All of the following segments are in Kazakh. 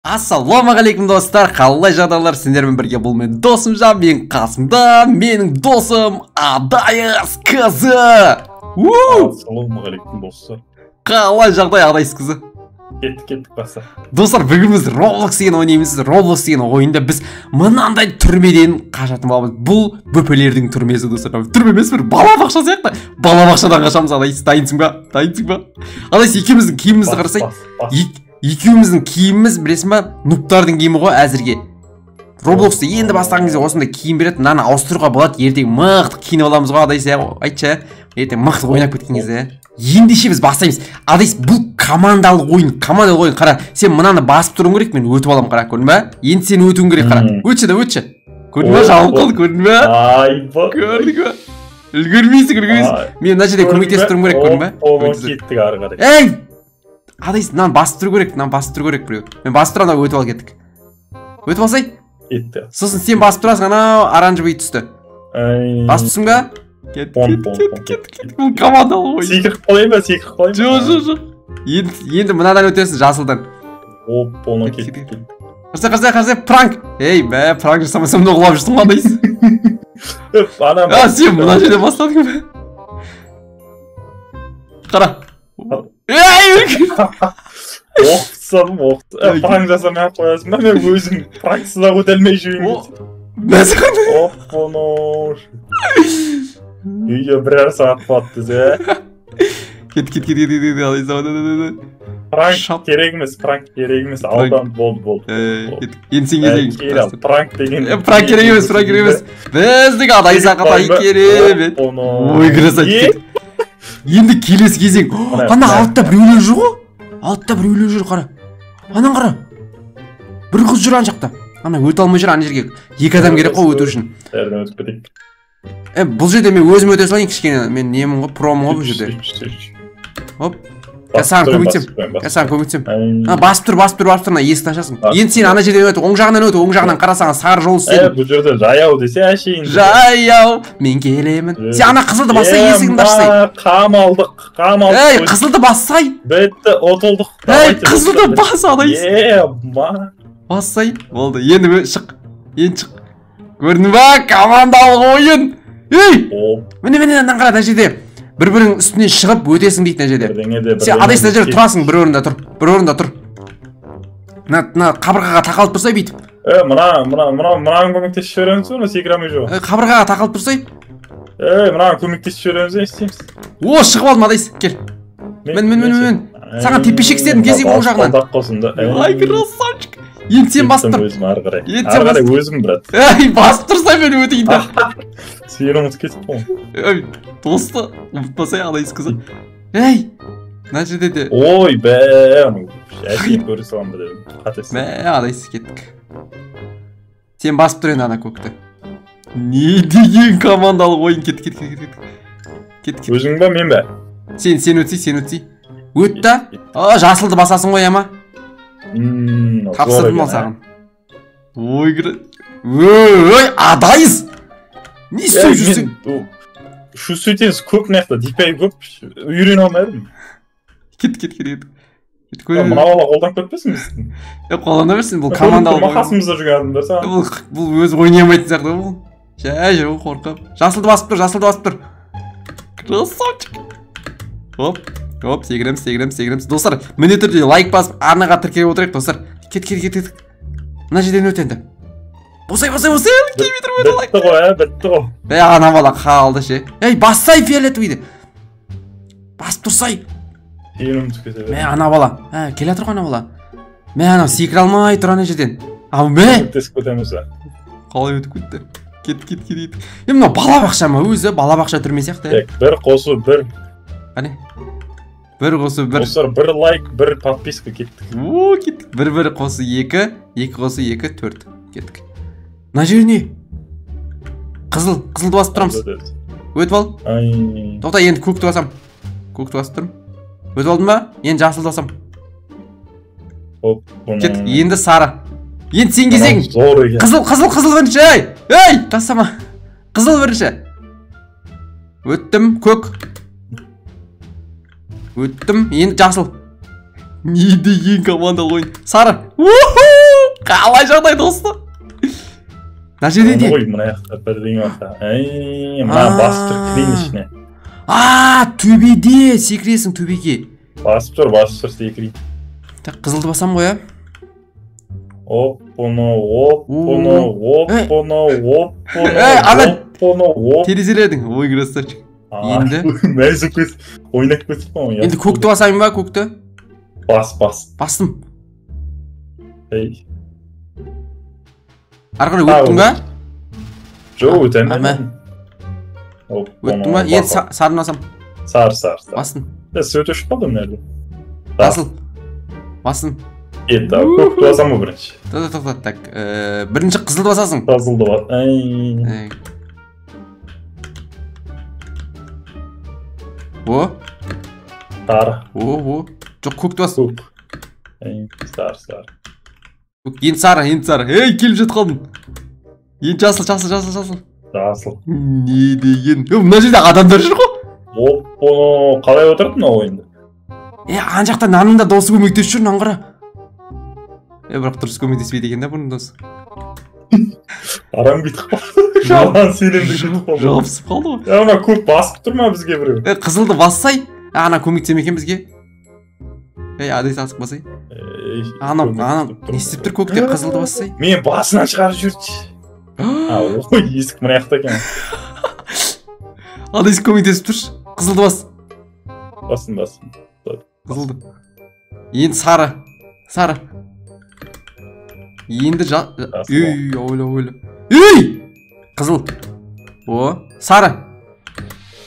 Ассалаумағалейкум достар, қалай жағдайлар, сендермен бірге бұл мен досымжан, мен қасымда, менің досым Адайыс қызы. Ассалаумағалейкум достар. Қалай жағдай Адайыс қызы? Кеттік баса. Достар, бүгініміз Roblox деген ойнаймыз. Roblox деген ойында біз мынандай түрмеден қашатын боламыз. Бұл бөпелердің түрмесі достар. Түрме емес, бір балабақша сияқты. Балабақшадан қашамыз. Адайыс, дайынсың ба? Адайыс, екеуміздің киімімізді қарасай. Екеуміздің киіміміз, білесің ба, нуптардың киімі ғой әзірге. Roblox'та енді бастаған кезде осындай киім береді, мынаны ауыстыруға болады, ертең мықты киініп аламыз ғой, Адайыс, айтшы. Ертең мықты ойнап кеткен кезде. Ендеше біз бастаймыз. Адайыс, бұл командалық ойын, қара. Сен мынаны басып тұруың керек, мен өтіп аламын, қара, көрдің бе? Енді сен өтуің керек, қара. Өтші. Көрдің бе, жалын қол, көрдің бе? Көрдің бе? Үлгермейсің. Мен мына жерде көмектесіп тұруым керек, көрдің бе? Кеттік ары қарай. Ей! Адайыс, мынаны басып тұру керек біреу. Мен басып тұрғанда өтіп ал кеттік. Өтіп алсай? Кетті. Сосын сен басып тұрасың, анау оранжевый түсті. Басып тұрсың ба? Кет. Бұл командалық ойын. Секіріп қалайын ба? Жоқ. Енді мынадан өтесің, жасылдан. Оны кеттік. Қарсы, пранк. Ей, бә, пранк жасамасам да құлап жүрсің Адайыс. Сен мына жерде бастадың ба? Қара. Оқытсам. Пранк жасамай қоясың ба? Мен өзім пранксыз ақ өте алмай жүрейін. Үйге бірер сағат қуатты зе. Кет. Пранк керек емес. Алдан болды. Енді сен кезең. Пранк деген. Пранк керек емес. Біздің Адайыс ақатай керемет. Ой, красавчик. Енді келесі кезең. Ана алтта біреулер жүр ғой. Қара. Анан қара. Бір қыз жүр ан жақта. Ана өте алмай жүр, ана жерге. Екі адам керек қой өту үшін. Әрден өтіп кетейік. Бұл жерде мен өзім өте салайын кішкене. Мен немін ғой, промын ғой бұл жерде. Оп. Саған көмектесем. Басып тұр, есікті ашасың. Енді сен ана жерден өт, оң жағынан қарасаң сары жол істедің. Бұл жерде жаяу десе әшейін. Жаяу, мен келемін. Сен ана қызылды бассай, есігіңді ашсай. Қамалдық. Ей, қызылды бассай. Бетті, отылдық. Ей, қызылды бас, Адайыс. Бассай, болды, енді шық. Көрдің ба, командалық ойын. Ей, міне, қара, жерде. Бір-бірінің үстінен шығып өтесің дейді нәжеде. Сен Адайыс нәжеде тұрасың, бір орында тұр. Мына қабырғаға тақалып тұрсай бүйтіп. Мынаған көмектесіп жібереміз бе, секірамай жоқ. Қабырғаға тақалып тұрсай. Мынаған көмектесіп жібереміз бе, істейміз. Шығып алдым Адайыс, кел. Мен. Саған тепешек істедім, кезең оң жағынан. Ай, красавчик. Енді сен басып тұр. Өзім ары қарай өзім, брат. Ей, басып тұрсай мен өтейін да. Сені ұмытып кетіп қой. Досты, ұмытпасай Адайыс қызы. Ей, мына жерде де. Ой, бә, әшейін көре салам ба дедім. Қатесің. Адайыс, кеттік. Сен басып тұр енді ана көкті. Не деген командалық ойын, кет. Өзің ба, мен ба? Сен өтсей. Өтті. Жасылды басасың ғой ама. Тапсырдым ал саған. Ой, Адайыс! Не сөй жүрсің? Шу сөйтеңіз көп маяқта, дипай көп, үйрен алмайдым. Кет. Мына бала қолдан көтпесін біздің? Қолдан өбірсін, бұл командалық ойын. Мақасымызда жүрген адамдар саған. Бұл өзі ойнамайтын сияқты бұл. Жүр, қорқып. Жасылды басып тұр. Красавчик. Оп, сегіреміз. Достар, міне түрде лайк басып, арнаға тіркеліп отырайық, достар. Кет. Мына жерден өт енді. Босай, келмей тұр өте лайк. Бітті ғой. Бәй, ана бала қалды ше. Ей, бассай фиолетовыйды. Басып тұрсай. Мә, ана бала. Келе тұрғы ана бала. Мә, ана секір алмай тұр ана жерден. Көмектесіп көтеміз ба? Қалай өтіп кетті? Кет. Мына балабақша ма өзі? Балабақша түрме сияқты. Бір қосу, бір. Қане? Бір қосу, бір. Достар, бір лайк, бір подписка кеттік. Кеттік. Бір қосу, екі қосу, екі, төрт. Кеттік. Мына жер не? Қызылды басып тұрамыз. Өтіп ал. Тоқта, енді көкті басам. Тұрым. Өтіп алдым ба? Енді жасылды басам. Кет, енді сары. Енді сен кезең. Қызыл бірінші. Ей, тастама. Қызыл бірінші. Өттім, көк. Өттім, енді жасыл. Не деген командалық ойын. Сары. Қалай жағдай досты? Мына жерде не? Ой, мына жақта бірдеңе бар. Мына басып тұр кірейін ішіне. Төбеде секіресің төбеге. Басып тұр секірейін. Так, қызылды басам ғой, а? Терезеледің. Ой, красавчик. Енді? Мәзі көз. Ойнап көз. Енді көкті басайын ба, көкті? Бас. Бастым. Ей. Арқылы өттің ба? Жоқ, өтемін. Өттің ба? Енді сарын басам. Сары. Бастым. Сөйт өшіп қалдым нәрді. Жасыл. Бастым. Енді, көкті басам ба бірінші? Так. Бірінші қызылды басасың. Қызылды бас. О. Сары. О. Жоқ, көкті бас. Көк. Сары. Енді сары. Ей, келіп жет қалдым. Енді жасыл. Жасыл. Не деген? Мына жерде адамдар жүр ғой. Қалай отырып мына ойында? Ана жақта наның да досы көмектесіп жүр, нанғыра. Бірақ дұрыс көмектеспейді екен да бұның досы. Арам бүйтіп қалды. Жалған сенімді кетіп қалды. Жауапсып қалды ғой. Ана көп басып тұр ма бізге біреу? Қызылды бассай, ана көмектесем екен бізге. Адай сасық басай. Ана не істеп тұр көкте қызылды бассай? Мен басынан шығарып жүрді. Ой, есік мына жақта екен. Адай көмектесіп тұршы. Қызылды бас. Басын. Қызылды. Енді сары. Енді ойла. Қызыл. О, сары.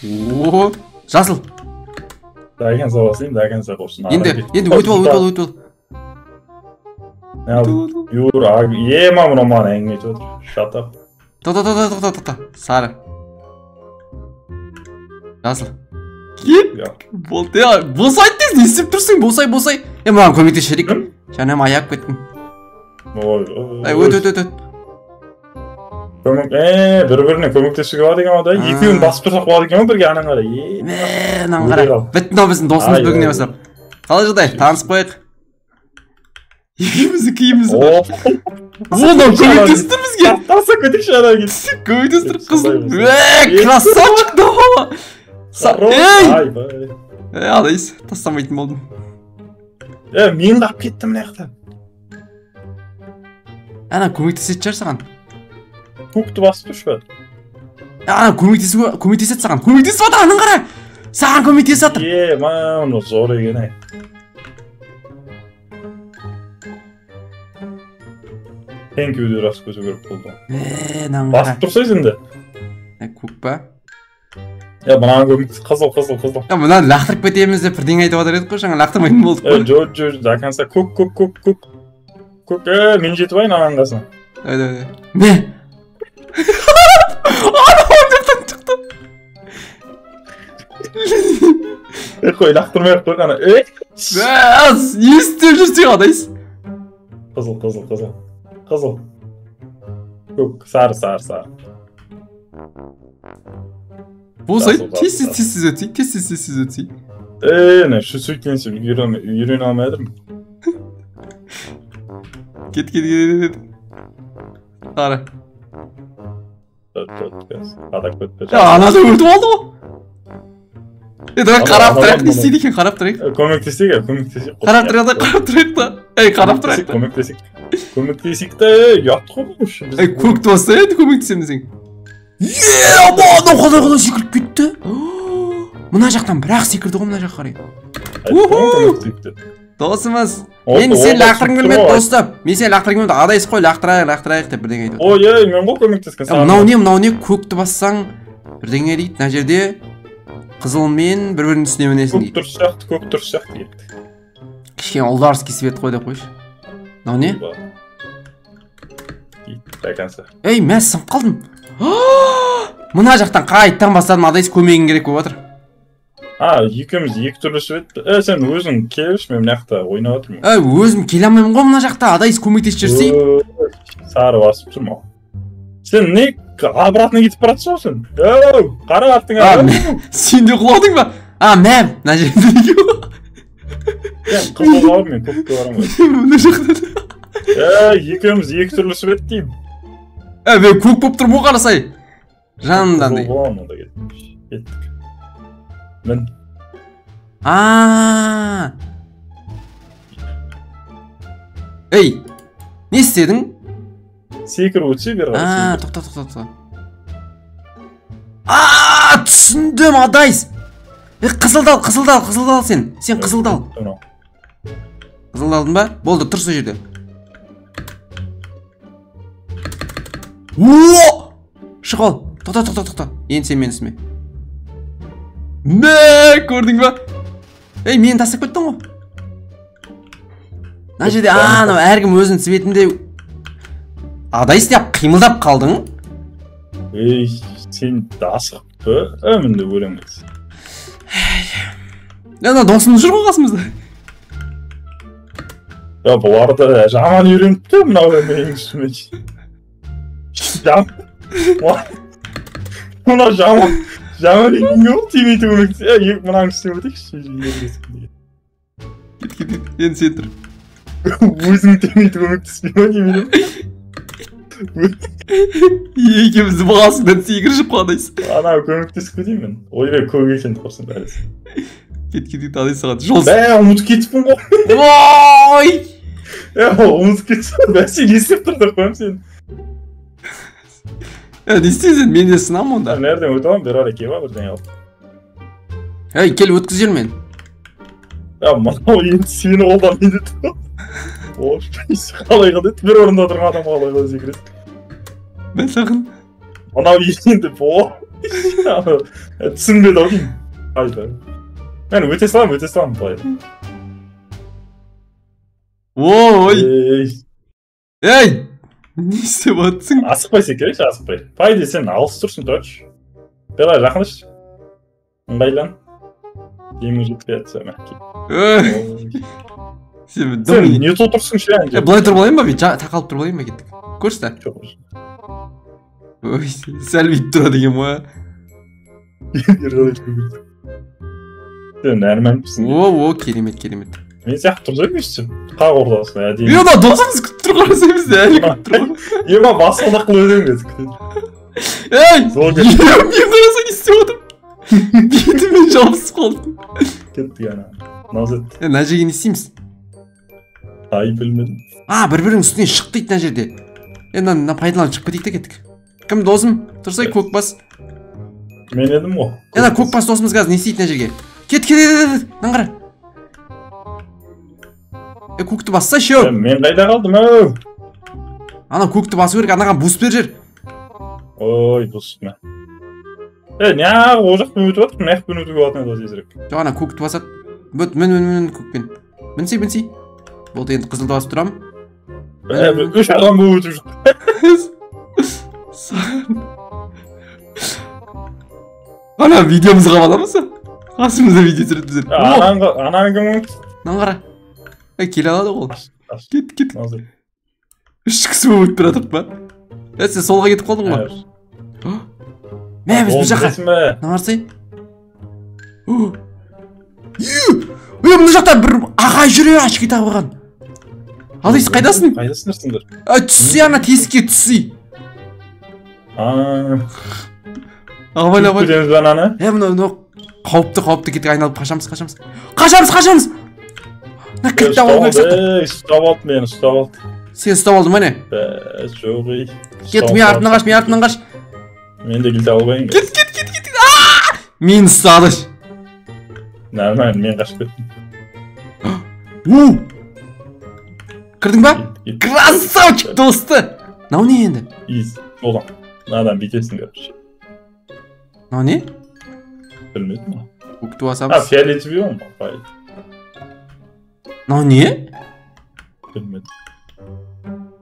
О, жасыл. Дайген сабасың, дайген сабасың. Енді өтіп ал. Ема мұнаман әңгіме етіп отыр. Шатап. Та. Сары. Жасыл. Кет. Болды. Босай тез, не істеп тұрсың? Босай. Маған көмектес шерик. Жаңа аяп кеттім. Өт. Бір-біріне көмектесуге бар деген ада. Екеуін басып тұрсақ бар екен бірге анан қара. Анан қара. Біттін ау біздің досымыз бөгіне басап. Қалай жағдай? Танысып қойық. Екеумізді киіміз бар. Онан көмектестір бізге. Таса көтекші ана кет. Көмектестір қызыл. Красавчик дауа. Адайс, тастамайтын болдым. Мен қап кеттім мына жақта. Ана көмектесет жар саған. Көкті басып тұршы ба? Ана көмектесет саған. Көмектесіп атыр, анын қара. Саған көмектесіп атыр. Мамын, зор екен ай. Тhank you рас көзі көріп болды. Нан қара. Басып тұрсайыз енді? Көк ба? Мынаған көмектес, қызыл. Мұнан лақтырып кетеміз деп бірден айтып атыр едік қой, жаңа лақтырмайтын болдық қой. Жоқ, даканса көк. Мен жетіп айын аған қасына. Не? Ана оңжақтан шықты. Қой, лақтырмай қой қана. Не істеп жүрсің адайс? Қызыл. Көк, сары. Босай, тез өтсей. Не, şu сөйткенсің, үйрене алмайдырмын. Кет. Сары. Адак өтпе. Анасы өтіп алды ғой. Қарап тұрайық, не істейді екен, қарап тұрайық. Көмектесек. Қарап тұрайық та. Қарап тұрайық та. Көмектесек та, ұят ғой. Көкті бастай енді көмектесем десең. Қалай секіріп кетті. Мұна жақтан бірақ секірді ғой мұна жақ қарай. Досымыз, мен сен лақтырғың келмеді достым. Мен сен лақтырғың келмеді, адайс қой, лақтырайық деп бірдеңе айтып. Ой, мен ғой көмектескен. Мынау не көкті бассаң бірдеңе дейді. Мына жерде қызылмен бір-бірінің үстіне мінесің дейді. Көк дұрыс сияқты дейді. Кішкене ұлдарыс кесіп еді қой деп қойшы. Мынау не? Ей, мен сынып қалдым. Мына жақтан қайттан бастадым, адайс көмегің керек болып отыр. Екеуміз екі түрлі сөйт. Сен өзің келші, мен мына ойнап отырмын. Өзім келе алмаймын ғой мына жақта, адайс көмектесіп жүрсей. Сары басып тұр ма? Сен не обратно кетіп баратсың сен? Қара артыңа. Сен де құладың ба? Мәм, мына жерде неге ғой? Қызыл қалып мен көкке барам ғой. Мына жақта. Екеуміз екі түрлі сурет деймін. Мен көк болып тұрмын ғой қарасай. Жанымдан дей. Кеттік. Мін. Ей, не істедің? Секіріп өтсе бері қарай. Тоқта. Түсіндім, адайс. Қызылдал сен. Сен қызылдал. Қызылдалдың ба? Болды, тұр сол жерде. Шық ол. Тоқта. Енді сен мен үстіме. Көрдің ба? Ей, мені тастап кеттің ғой. Мына жерде, анау әркім өзінің светінде адай істеп қимылдап қалдың. Ей, сен асықпы, өмінді өлеңіз. Досымыз жүр ғой қасымызда. Бұларды жаман үйреніпті, мынау менің үстіме. Мына жаман үйренген ғой, тимейді көмекті. Мұнаң үстіме өтекші. Кет, енді сен тұр. Өзің тимейді көмектеспей ма немелем? Екеумізді бұғасыңдан секіріп қуадайсың. Анау көмектесіп кетеймін. Ойбай көк екен құрсын бәрі. Кет, адай саған жол. Ұмытып кетіппін ғой. Ой! Ұмытып кетіппін. Сен естеп тұрдық қойым сен. Не істейсің? Мен де сынам онда. Нерден өтіп алам, бері ара кеба бірден алып. Ей, кел өткіз жер мен. Мынау енді сені қолдан мен деді. Қалай қадет, бір орында тұрған адам қалай қадет секірет. Мен сағын. Мынау енді түсінбеді ау деймін. Қайда. Мен өте салам былай. Ой! Ей! Не істеп атсың? Асықпай секірейші, асықпай. Пайде сен алыс тұрсын тұрайшы. Бері жақыныш. Ыңғайлан. Емін жетпей атса мәкке. Сен не отырсың ше әнже? Бұлай тұрып алайын ба? Мен тақалып тұрып алайын ба кеттік? Көрші та? Жоқ. Ой, сәл бейт тұрады екен ма? Сен әрмәніпсің. Керемет. Мен сияқты тұрзай көшсің. Қақ ордасың әдейін. Ема досымыз күтіп тұр қарасай бізде әлі күтіп тұр ғой. Ема басылдақ қыл өден көзі күтеді. Ей! Мен қарасай не істеп отыр? Бетімен жабысып қалдым. Кеттік ана. Назет. Мына жерге не істейміз? Ай білмедім. Бір-бірінің үстіне шық дейді мына жерде. Мына пайдаланып шығып кетейік те кеттік. Кім досым? Тұрсай көкбас. Мен едім ғой. Көкбас досымыз қазір не істейді мына жерге? Кет. Нан қара. Көкті басса шеу. Мен қайда қалдым ау? Ана көкті басу керек, анаған буст бер жер. Ой, буст ма. Неғағы о жақпен өтіп атыр, мәқпен өтіп атыр еді тезірек. Жоқ, ана көкті басады. Мін көкпен. Мінсей. Болды, енді қызылды басып тұрам. Үш адам бұл өтіп жүр. Ана видеомызға баламызы? Қасымызда видео түсіріп біздер. Ананың кім өңді? Нан қара. Келе алады ғой. Кет. Назыр. Үш кісі болып өтіп тұратып ба? Сен солға кетіп қалдың ба? Біз бұл жаққа. Нан қарсай? Мына жақта бір ағай жүре ашки тағып қойған. Алдайсы қайдасың? Қайдасыңдарсыңдар? Түсі ана тесікке түсі. Абай. Көреміз бән аны? Мына қауіпті кеттік айналып қашамыз. На кітті ауыл көрсетті. Ұстап алды мені, ұстап алды. Сен ұстап алдың ба не? Жоқ ей. Кет, мен артынан қаш. Мен де келді албайын. Кет. Мен ұстады. Нормально, мен қашып кеттім. Кірдің ба? Красавчик досты. Нау не енді? Из, одан. Надан битесің көрші. Нау не? Білмедім ма? Көкті басамыз. Фиолетовый он ба? Нау не? Білмедім.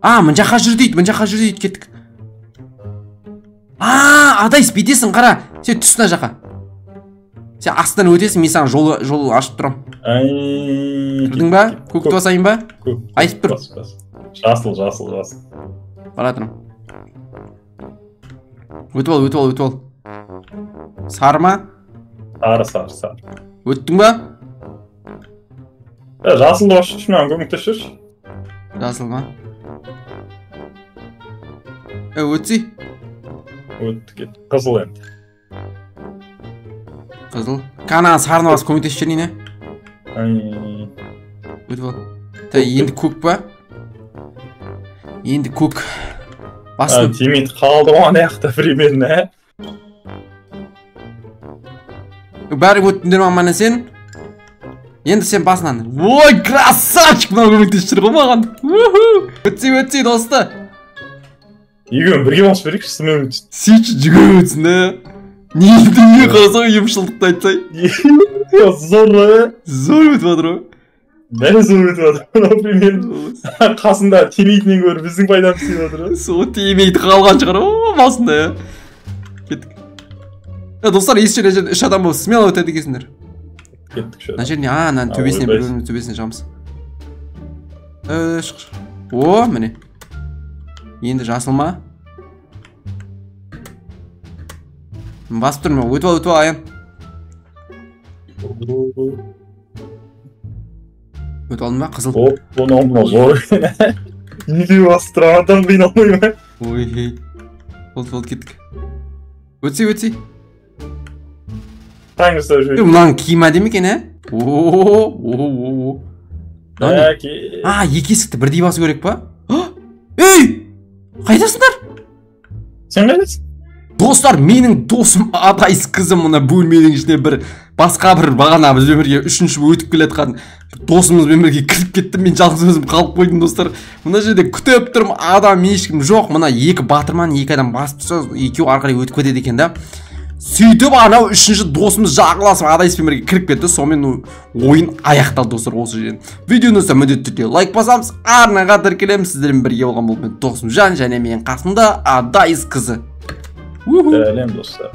Мын жаққа жүр дейді, кеттік. Адайс, бетесің, қара. Сен түсіна жаққа. Сен астынан өтесің, мен саған жол ашып тұрам. Кірдің ба? Көкті басайын ба? Айтып тұр. Жасыл. Бара тұрым. Өтіп ал. Сары ма? Сары. Өттің ба? Жасылды башы үшін көмектес жүрші. Жасыл ма? Өтсей. Өтті кет. Қызыл енді. Қызыл. Канаған сарына бас көмектесіп жүрейін, не? Өтіп ал. Енді көк ба? Енді көк. Басын. Тимейді қалды оған аяқта примерно, ә? Бәрі өттіңдер мамана сен? Енді сен басынан. Ой, красавчик! Мынау көмектесіп жүр ғой маған. Өтсей, досты. Екеуін бірге басып берейікші, сымен өтсін. Сүйші жүгіріп өтсін, ә? Не қарасау емшілдікті айтсай? Зор, ә? Зор өтіп адыр ғой. Бәрі зор өтіп адыр. Например, қасында тимейтінен көрі біздің пайдамыз сейіп адыр. Сол тимейді қалған шығар, басында, ә? Кеттік. Достар, есі жерде 3 адам болып смело өтеді екесіңдер. Кеттік шөді. Мына жеріне, мына төбесіне, бір өрінің төбесіне жағымыз. Шықшы. О, міне. Енді жасылма. Басып тұрмын, өтіп ал, аян. Өтіп алдым ба, қызыл. Оп, бұны зор. Неге басып тұрам, адам қиналмай ма? Ой, болды, кеттік. Өтсей. Таңғыста жүреді. Мұнан киім әдемі екен, ә? О. Екі есікті бірдей басу керек па? Ей! Қайдасыңдар? Сен қайдасың? Достар, менің досым Адайс қызым мұна бөлменің ішіне басқа бір бағана біз өмірге 3-ші өтіп келатқан досымызбен бірге кіріп кеттім. Мен жалғыз өзім қалып қойдым, достар. Мына жерде күтіп тұрмын, адам ешкім жоқ. Мына 2 батырман, 2 адам басып тұрса, екеуі арқылы өтіп кетеді екен да. Сөйтіп анау 3-ші досымыз жағыласып Адайспен бірге кіріп кетті. Сонымен ойын аяқталды, достар, осы жерден. Видеоңызды міндетті түрде лайк басамыз, арнаға тіркелеміз. Сіздермен бірге болған бұл мен досым Жан және менің қасымда Адайс қызы. Сәлем достар.